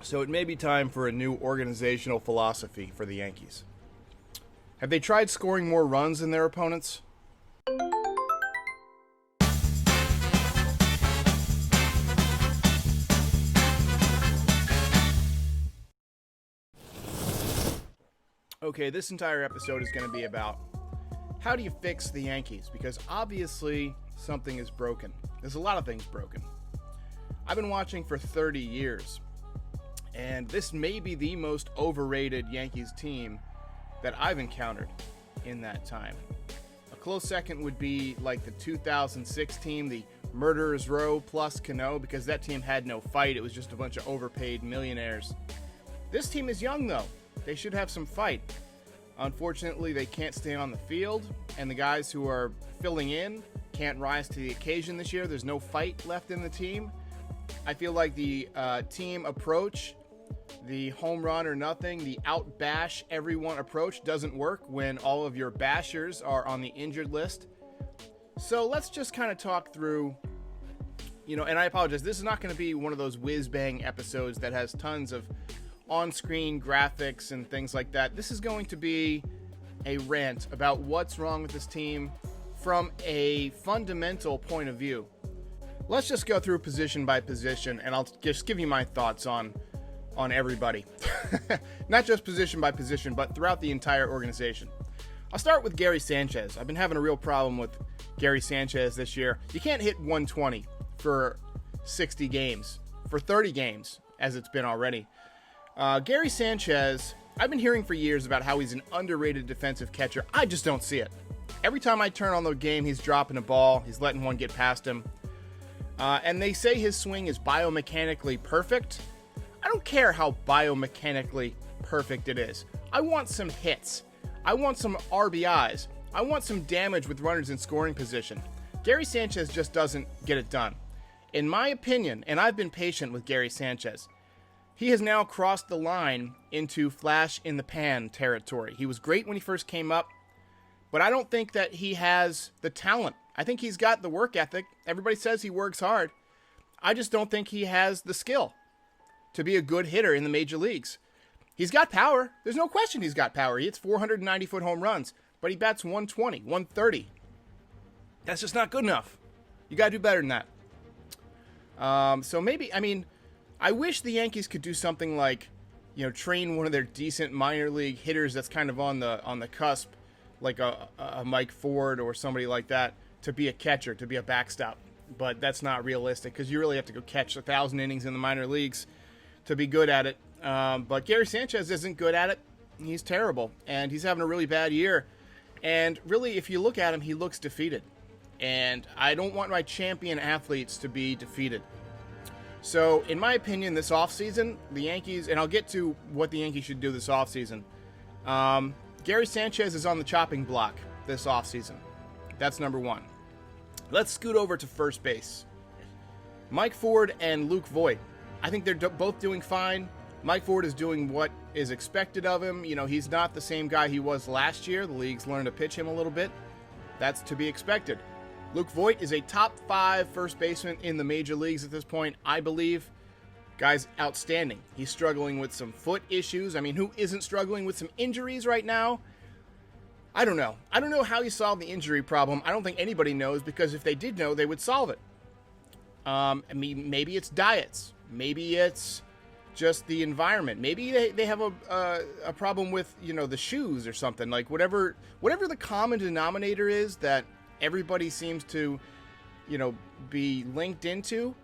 So it may be time for a new organizational philosophy for the Yankees. Have they tried scoring more runs than their opponents? Okay, this entire episode is going to be about how do you fix the Yankees? Because obviously something is broken. There's a lot of things broken. I've been watching for 30 years, and this may be the most overrated Yankees team that I've encountered in that time. A close second would be like the 2006 team, the Murderers Row plus Cano, because that team had no fight. It was just a bunch of overpaid millionaires. This team is young, though. They should have some fight. Unfortunately, they can't stay on the field, and the guys who are filling in can't rise to the occasion this year. There's no fight left in the team. I feel like the team approach, the home run or nothing, the out-bash everyone approach doesn't work when all of your bashers are on the injured list. So let's just kind of talk through, and I apologize, this is not going to be one of those whiz-bang episodes that has tons of on-screen graphics and things like that. This is going to be a rant about what's wrong with this team from a fundamental point of view. Let's just go through position by position, and I'll just give you my thoughts on everybody. Not just position by position, but throughout the entire organization. I'll start with Gary Sanchez. I've been having a real problem with Gary Sanchez this year. You can't hit 120 for 60 games, for 30 games, as it's been already. Gary Sanchez, I've been hearing for years about how he's an underrated defensive catcher. I just don't see it. Every time I turn on the game, he's dropping a ball. He's letting one get past him. And they say his swing is biomechanically perfect. I don't care how biomechanically perfect it is. I want some hits. I want some RBIs. I want some damage with runners in scoring position. Gary Sanchez just doesn't get it done. In my opinion, and I've been patient with Gary Sanchez, he has now crossed the line into flash in the pan territory. He was great when he first came up, but I don't think that he has the talent. I think he's got the work ethic. Everybody says he works hard. I just don't think he has the skill to be a good hitter in the major leagues. He's got power. There's no question he's got power. He hits 490-foot home runs, but he bats 120, 130. That's just not good enough. You got to do better than that. So maybe, I wish the Yankees could do something like, train one of their decent minor league hitters that's kind of on the cusp, like a Mike Ford or somebody like that, to be a catcher, to be a backstop. But that's not realistic because you really have to go catch 1,000 innings in the minor leagues to be good at it. But Gary Sanchez isn't good at it. He's terrible, and he's having a really bad year. And really, if you look at him, he looks defeated. And I don't want my champion athletes to be defeated. So, in my opinion, this offseason, the Yankees, and I'll get to what the Yankees should do this offseason. Gary Sanchez is on the chopping block this offseason. That's number one. Let's scoot over to first base. Mike Ford and Luke Voit. I think they're both doing fine. Mike Ford is doing what is expected of him. He's not the same guy he was last year. The league's learned to pitch him a little bit. That's to be expected. Luke Voit is a top 5 first baseman in the major leagues at this point, I believe. Guy's outstanding. He's struggling with some foot issues. Who isn't struggling with some injuries right now? I don't know. I don't know how he solved the injury problem. I don't think anybody knows, because if they did know, they would solve it. Maybe it's diets. Maybe it's just the environment. Maybe they have a problem with, the shoes or something. Like whatever the common denominator is that everybody seems to, be linked into,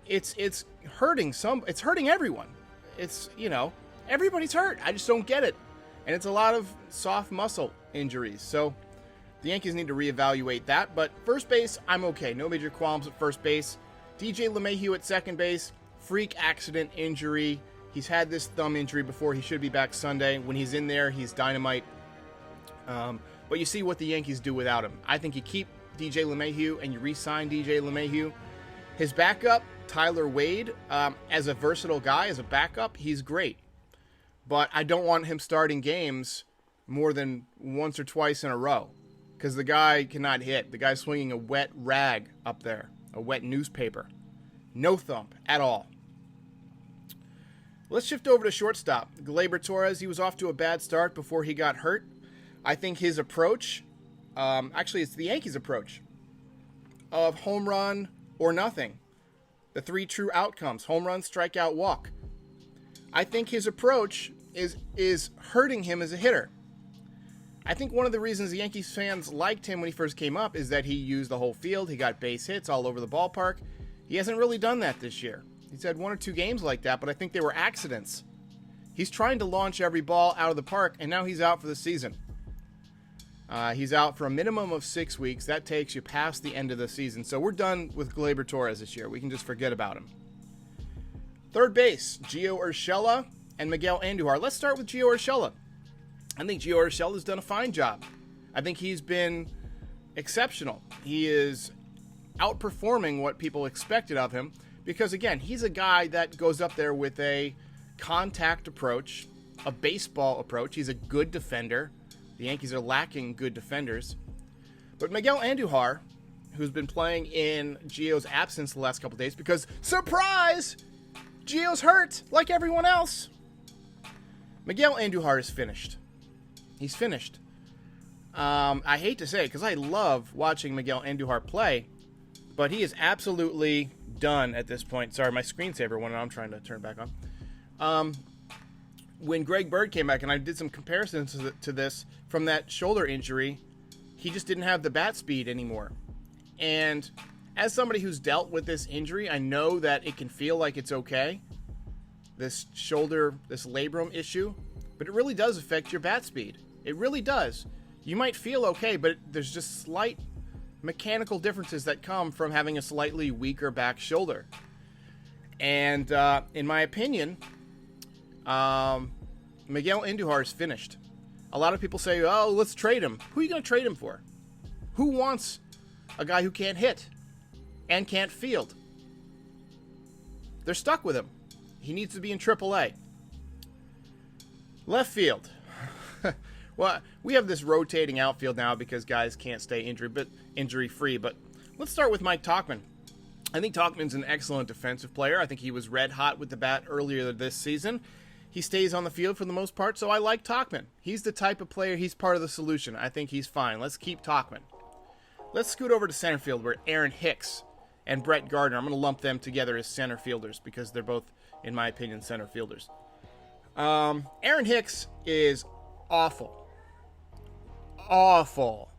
it's hurting it's hurting everyone. It's, everybody's hurt. I just don't get it. And it's a lot of soft muscle injuries. So the Yankees need to reevaluate that. But first base, I'm okay. No major qualms at first base. DJ LeMahieu at second base, freak accident injury. He's had this thumb injury before. He should be back Sunday. When he's in there, he's dynamite. But you see what the Yankees do without him. I think you keep DJ LeMahieu and you re-sign DJ LeMahieu. His backup, Tyler Wade, as a versatile guy, as a backup, he's great. But I don't want him starting games more than once or twice in a row, because the guy cannot hit. The guy's swinging a wet rag up there, a wet newspaper. No thump at all. Let's shift over to shortstop. Gleyber Torres, he was off to a bad start before he got hurt. I think his approach, actually it's the Yankees' approach, of home run or nothing. The 3 true outcomes, home run, strikeout, walk. I think his approach is hurting him as a hitter. I think one of the reasons the Yankees fans liked him when he first came up is that he used the whole field. He got base hits all over the ballpark. He hasn't really done that this year. He's had 1 or 2 games like that, but I think they were accidents. He's trying to launch every ball out of the park, and now he's out for the season. He's out for a minimum of 6 weeks. That takes you past the end of the season. So we're done with Gleyber Torres this year. We can just forget about him. Third base, Gio Urshela and Miguel Andujar. Let's start with Gio Urshela. I think Gio Urshela has done a fine job. I think he's been exceptional. He is outperforming what people expected of him because, again, he's a guy that goes up there with a contact approach, a baseball approach. He's a good defender. The Yankees are lacking good defenders. But Miguel Andujar, who's been playing in Gio's absence the last couple of days because, surprise, Gio's hurt like everyone else. Miguel Andujar is finished. He's finished. I hate to say it because I love watching Miguel Andujar play, but he is absolutely done at this point. Sorry, my screensaver went on. I'm trying to turn it back on. When Greg Bird came back, and I did some comparisons to this from that shoulder injury, he just didn't have the bat speed anymore. And as somebody who's dealt with this injury, I know that it can feel like it's okay, this shoulder, this labrum issue, but it really does affect your bat speed. It really does. You might feel okay, but there's just slight mechanical differences that come from having a slightly weaker back shoulder. And in my opinion, Miguel Andujar is finished. A lot of people say, oh, let's trade him. Who are you going to trade him for? Who wants a guy who can't hit and can't field? They're stuck with him. He needs to be in AAA. Left field. Well, we have this rotating outfield now because guys can't stay injury-free. But let's start with Mike Tauchman. I think Tauchman's an excellent defensive player. I think he was red hot with the bat earlier this season. He stays on the field for the most part, so I like Tauchman. He's the type of player, he's part of the solution. I think he's fine. Let's keep Tauchman. Let's scoot over to center field where Aaron Hicks and Brett Gardner, I'm going to lump them together as center fielders because they're both, in my opinion, center fielders. Aaron Hicks is awful. Awful.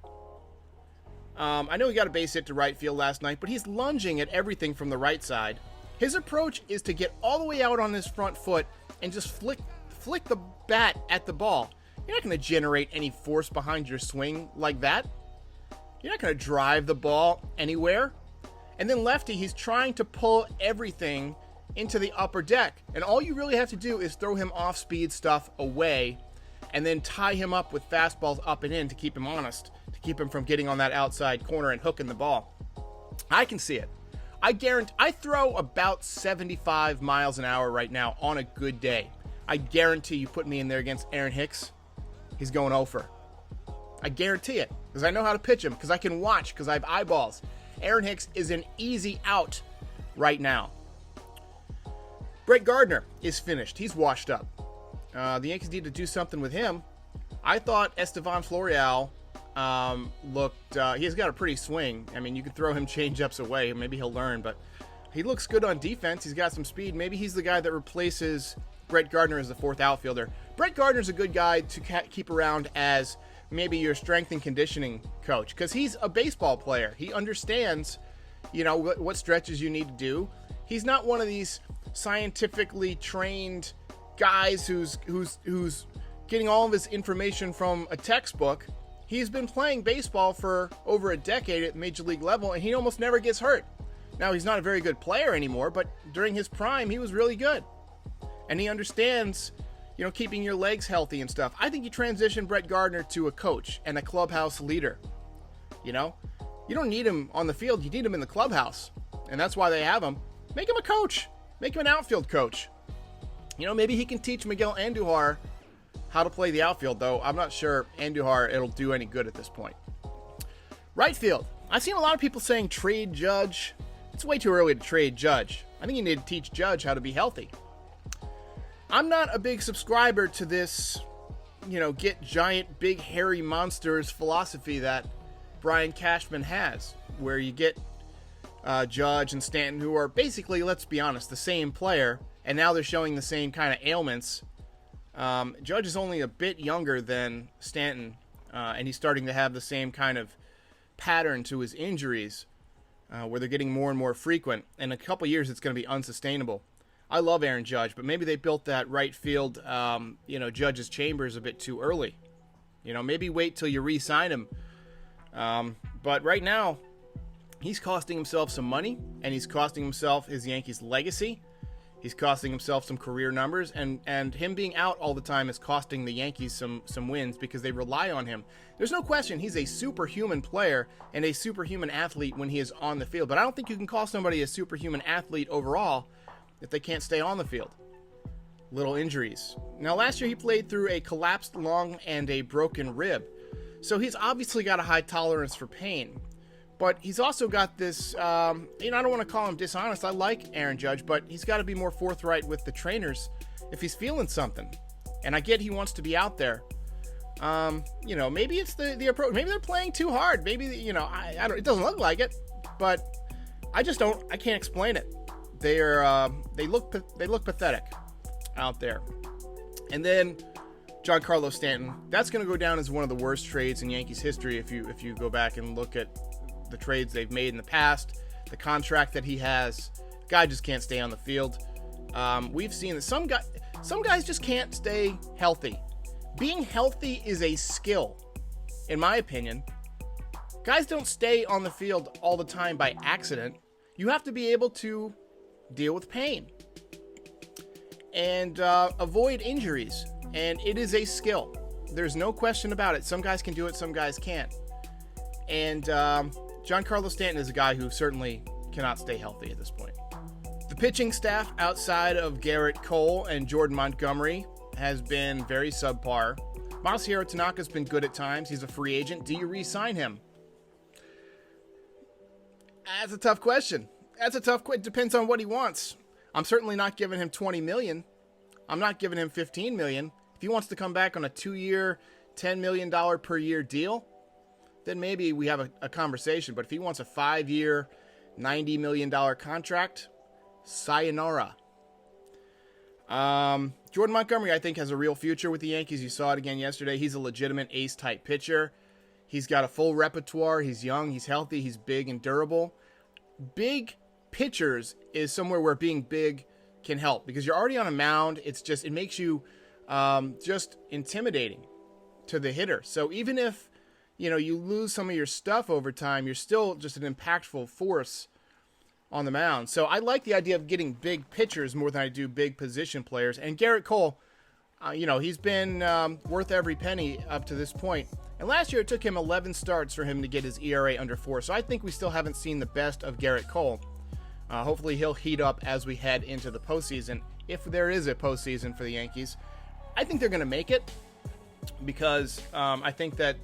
I know he got a base hit to right field last night, but he's lunging at everything from the right side. His approach is to get all the way out on his front foot and just flick the bat at the ball. You're not going to generate any force behind your swing like that. You're not going to drive the ball anywhere. And then lefty, he's trying to pull everything into the upper deck. And all you really have to do is throw him off-speed stuff away and then tie him up with fastballs up and in to keep him honest, to keep him from getting on that outside corner and hooking the ball. I can see it. I guarantee I throw about 75 miles an hour right now on a good day. I guarantee you put me in there against Aaron Hicks, he's going over. I guarantee it because I know how to pitch him, because I can watch, because I have eyeballs. Aaron Hicks is an easy out right now. Brett Gardner is finished. He's washed up. The Yankees need to do something with him. I thought Estevan Florial he's got a pretty swing. I mean, you can throw him change-ups away. Maybe he'll learn, but he looks good on defense. He's got some speed. Maybe he's the guy that replaces Brett Gardner as the fourth outfielder. Brett Gardner's a good guy to keep around as maybe your strength and conditioning coach because he's a baseball player. He understands, what stretches you need to do. He's not one of these scientifically trained guys who's getting all of his information from a textbook. He's been playing baseball for over a decade at major league level, and he almost never gets hurt. Now, he's not a very good player anymore, but during his prime, he was really good. And he understands, keeping your legs healthy and stuff. I think you transition Brett Gardner to a coach and a clubhouse leader. You don't need him on the field. You need him in the clubhouse. And that's why they have him. Make him a coach. Make him an outfield coach. Maybe he can teach Miguel Andujar how to play the outfield, though I'm not sure Andujar it'll do any good at this point. Right field. I've seen a lot of people saying trade Judge. It's way too early to trade Judge. I think you need to teach Judge how to be healthy. I'm not a big subscriber to this, get giant, big, hairy monsters philosophy that Brian Cashman has, where you get Judge and Stanton, who are basically, let's be honest, the same player, and now they're showing the same kind of ailments. Judge is only a bit younger than Stanton, and he's starting to have the same kind of pattern to his injuries, where they're getting more and more frequent. In a couple years, it's going to be unsustainable. I love Aaron Judge, but maybe they built that right field, Judge's chambers a bit too early. Maybe wait till you re-sign him. But right now, he's costing himself some money, and he's costing himself his Yankees legacy. He's costing himself some career numbers, and him being out all the time is costing the Yankees some wins because they rely on him. There's no question he's a superhuman player and a superhuman athlete when he is on the field, but I don't think you can call somebody a superhuman athlete overall if they can't stay on the field. Little injuries. Now, last year he played through a collapsed lung and a broken rib, so he's obviously got a high tolerance for pain. But he's also got this, I don't want to call him dishonest. I like Aaron Judge, but he's got to be more forthright with the trainers if he's feeling something. And I get he wants to be out there. Maybe it's the approach. Maybe they're playing too hard. Maybe, I don't. It doesn't look like it, but I can't explain it. They look pathetic out there. And then Giancarlo Stanton. That's going to go down as one of the worst trades in Yankees history if you go back and look at the trades they've made in the past, the contract that he has. Guy just can't stay on the field. We've seen that some guys just can't stay healthy. Being healthy is a skill, in my opinion. Guys don't stay on the field all the time by accident. You have to be able to deal with pain and avoid injuries, and it is a skill. There's no question about it. Some guys can do it, some guys can't. And Giancarlo Stanton is a guy who certainly cannot stay healthy at this point. The pitching staff outside of Garrett Cole and Jordan Montgomery has been very subpar. Masahiro Tanaka's been good at times. He's a free agent. Do you re-sign him? That's a tough question. It depends on what he wants. I'm certainly not giving him $20 million. I'm not giving him $15 million. If he wants to come back on a 2-year, $10 million per year deal, then maybe we have a conversation. But if he wants a 5-year, $90 million contract, sayonara. Jordan Montgomery, I think, has a real future with the Yankees. You saw it again yesterday. He's a legitimate ace-type pitcher. He's got a full repertoire. He's young. He's healthy. He's big and durable. Big pitchers is somewhere where being big can help because you're already on a mound. It makes you just intimidating to the hitter. So even if you lose some of your stuff over time, you're still just an impactful force on the mound. So I like the idea of getting big pitchers more than I do big position players. And Garrett Cole, he's been worth every penny up to this point. And last year it took him 11 starts for him to get his ERA under 4. So I think we still haven't seen the best of Garrett Cole. Hopefully he'll heat up as we head into the postseason. If there is a postseason for the Yankees, I think they're going to make it because I think that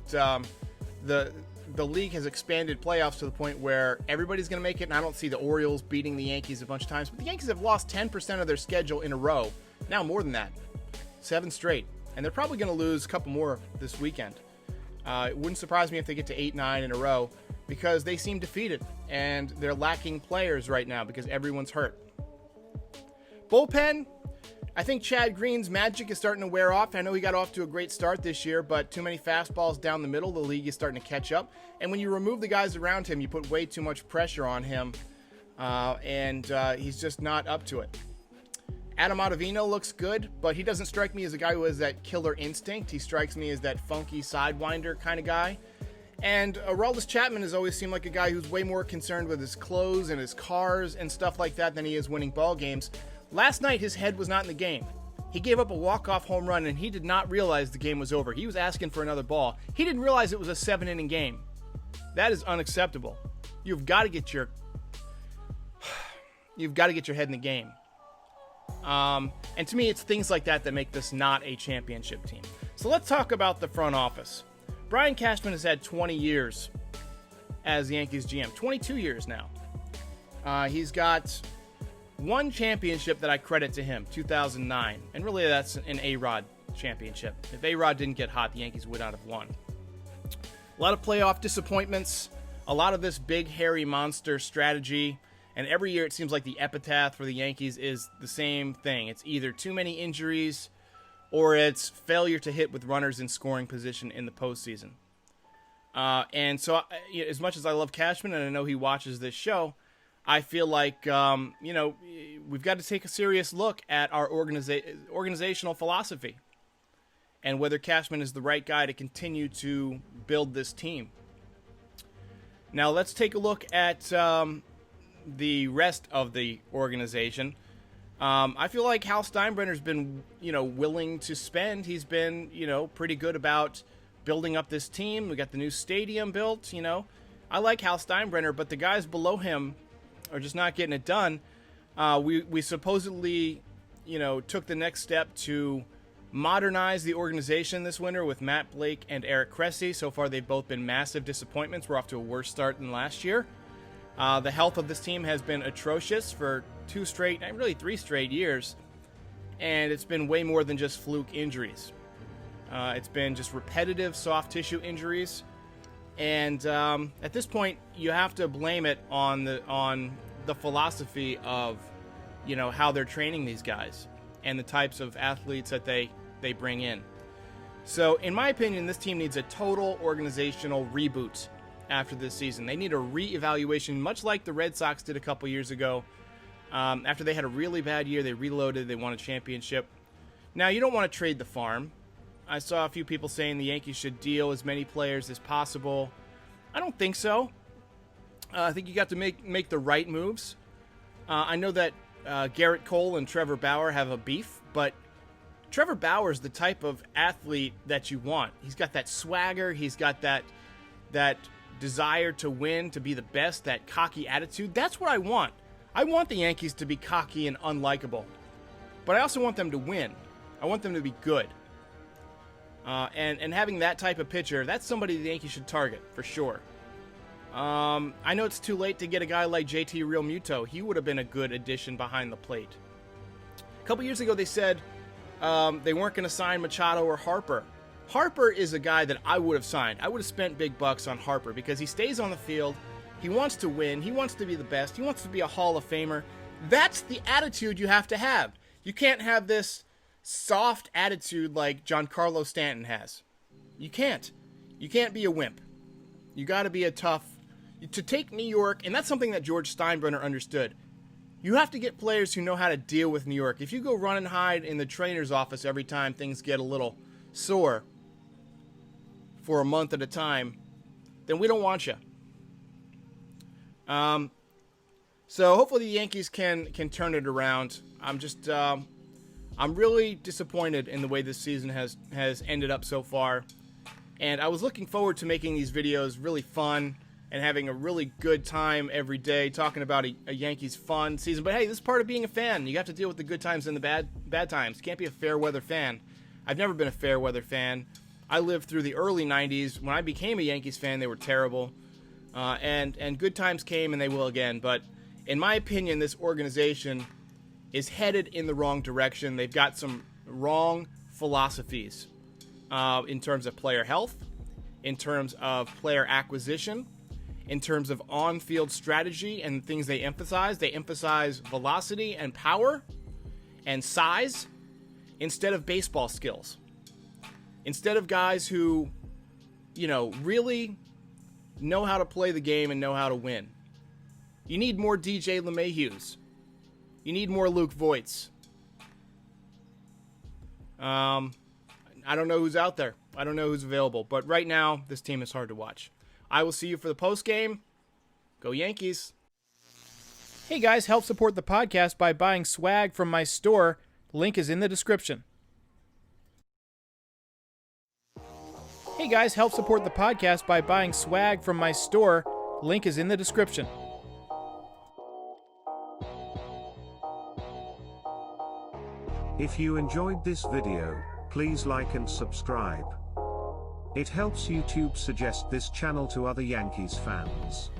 the league has expanded playoffs to the point where everybody's going to make it, and I don't see the Orioles beating the Yankees a bunch of times. But the Yankees have lost 10% of their schedule in a row. Now more than that. 7 straight. And they're probably going to lose a couple more this weekend. It wouldn't surprise me if they get to 8-9 in a row because they seem defeated, and they're lacking players right now because everyone's hurt. Bullpen, I think Chad Green's magic is starting to wear off. I know he got off to a great start this year, but too many fastballs down the middle. The league is starting to catch up. And when you remove the guys around him, you put way too much pressure on him, and he's just not up to it. Adam Ottavino looks good, but he doesn't strike me as a guy who has that killer instinct. He strikes me as that funky sidewinder kind of guy. And Aroldis Chapman has always seemed like a guy who's way more concerned with his clothes and his cars and stuff like that than he is winning ball games. Last night, his head was not in the game. He gave up a walk-off home run, and he did not realize the game was over. He was asking for another ball. He didn't realize it was a 7-inning game. That is unacceptable. You've got to get your head in the game. And to me, it's things like that that make this not a championship team. So let's talk about the front office. Brian Cashman has had 20 years as the Yankees GM. 22 years now. He's got one championship that I credit to him, 2009. And really, that's an A-Rod championship. If A-Rod didn't get hot, the Yankees would not have won. A lot of playoff disappointments, a lot of this big, hairy monster strategy, and every year it seems like the epitaph for the Yankees is the same thing. It's either too many injuries or it's failure to hit with runners in scoring position in the postseason. And so, as much as I love Cashman, and I know he watches this show, I feel like, we've got to take a serious look at our organizational philosophy and whether Cashman is the right guy to continue to build this team. Now, let's take a look at the rest of the organization. I feel like Hal Steinbrenner's been, willing to spend. He's been, pretty good about building up this team. We got the new stadium built, I like Hal Steinbrenner, but the guys below him are just not getting it done. We supposedly, took the next step to modernize the organization this winter with Matt Blake and Eric Cressy. So far, they've both been massive disappointments. We're off to a worse start than last year. The health of this team has been atrocious for 3 straight years, and it's been way more than just fluke injuries. It's been just repetitive soft tissue injuries, and at this point, you have to blame it on the philosophy of, how they're training these guys and the types of athletes that they bring in. So, in my opinion, this team needs a total organizational reboot after this season. They need a re-evaluation, much like the Red Sox did a couple years ago. After they had a really bad year, they reloaded, they won a championship. Now, you don't want to trade the farm. I saw a few people saying the Yankees should deal as many players as possible. I don't think so. I think you got to make the right moves. I know that Garrett Cole and Trevor Bauer have a beef, but Trevor Bauer is the type of athlete that you want. He's got that swagger. He's got that desire to win, to be the best, that cocky attitude. That's what I want. I want the Yankees to be cocky and unlikable, but I also want them to win. I want them to be good. And having that type of pitcher, that's somebody the Yankees should target, for sure. I know it's too late to get a guy like JT Realmuto. He would have been a good addition behind the plate. A couple years ago, they said they weren't going to sign Machado or Harper. Harper is a guy that I would have signed. I would have spent big bucks on Harper because he stays on the field. He wants to win. He wants to be the best. He wants to be a Hall of Famer. That's the attitude you have to have. You can't have this soft attitude like Giancarlo Stanton has. You can't. You can't be a wimp. You got to be a tough. To take New York, and that's something that George Steinbrenner understood. You have to get players who know how to deal with New York. If you go run and hide in the trainer's office every time things get a little sore for a month at a time, then we don't want you. So hopefully the Yankees can turn it around. I'm really disappointed in the way this season has ended up so far. And I was looking forward to making these videos really fun and having a really good time every day talking about a Yankees fun season. But hey, this is part of being a fan. You have to deal with the good times and the bad times. You can't be a fair weather fan. I've never been a fair weather fan. I lived through the early 90s. When I became a Yankees fan, they were terrible. And good times came and they will again. But in my opinion, this organization is headed in the wrong direction. They've got some wrong philosophies in terms of player health, in terms of player acquisition, in terms of on-field strategy and things they emphasize. They emphasize velocity and power and size instead of baseball skills. Instead of guys who, really know how to play the game and know how to win. You need more DJ LeMahieu's. You need more Luke Voits. I don't know who's out there. I don't know who's available. But right now, this team is hard to watch. I will see you for the postgame. Go Yankees. Hey guys, help support the podcast by buying swag from my store. Link is in the description. Hey guys, help support the podcast by buying swag from my store. Link is in the description. If you enjoyed this video, please like and subscribe. It helps YouTube suggest this channel to other Yankees fans.